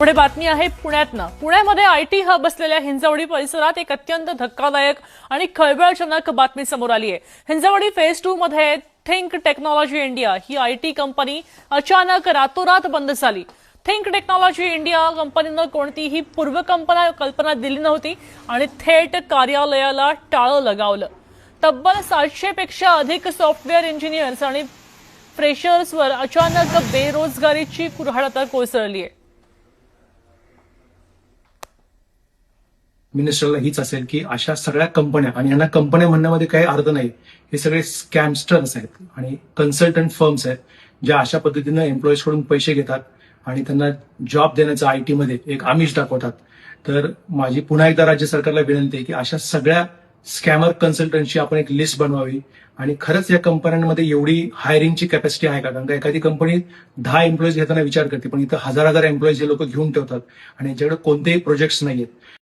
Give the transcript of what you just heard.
पुढे बातमी आहे पुण्यातनं। पुण्यामध्ये आयटी हब असलेल्या हिंजवडी परिसरात एक अत्यंत धक्कादायक आणि खळबळजनक बातमी समोर आली आहे। हिंजवडी फेज 2 मध्ये think technology India he IT company अचानक रातोरात बंद झाली। थिंक टेक्नॉलॉजी इंडिया कंपनीनं कोणतीही पूर्वकल्पना दिली नव्हती आणि थेट कार्यालयाला टाळं लगावलं। तब्बल 700 पेक्षा अधिक सॉफ्टवेअर इंजिनियर्स आणि फ्रेशर्सवर अचानक बेरोजगारीची कुऱ्हाड आता कोसळली आहे। मिनिस्टरला हीच असेल की अशा सगळ्या कंपन्या, आणि यांना कंपन्या म्हणण्यामध्ये काही अर्थ नाही, हे सगळे स्कॅमस्टर्स आहेत आणि कन्सल्टंट फर्म्स आहेत ज्या अशा पद्धतीनं एम्प्लॉईज कडून पैसे घेतात आणि त्यांना जॉब देण्याचं आयटी मध्ये एक आमिष दाखवतात। तर माझी पुन्हा एकदा राज्य सरकारला विनंती आहे की अशा सगळ्या स्कॅमर कन्सल्टंटची आपण एक लिस्ट बनवावी आणि खरंच या कंपन्यांमध्ये एवढी हायरिंगची कॅपॅसिटी आहे का? कारण का एखादी कंपनी 10 एम्प्लॉईज घेताना विचार करते, पण इथं हजार एम्प्लॉईज हे लोक घेऊन ठेवतात आणि यांच्याकडे कोणतेही प्रोजेक्ट्स नाहीयेत।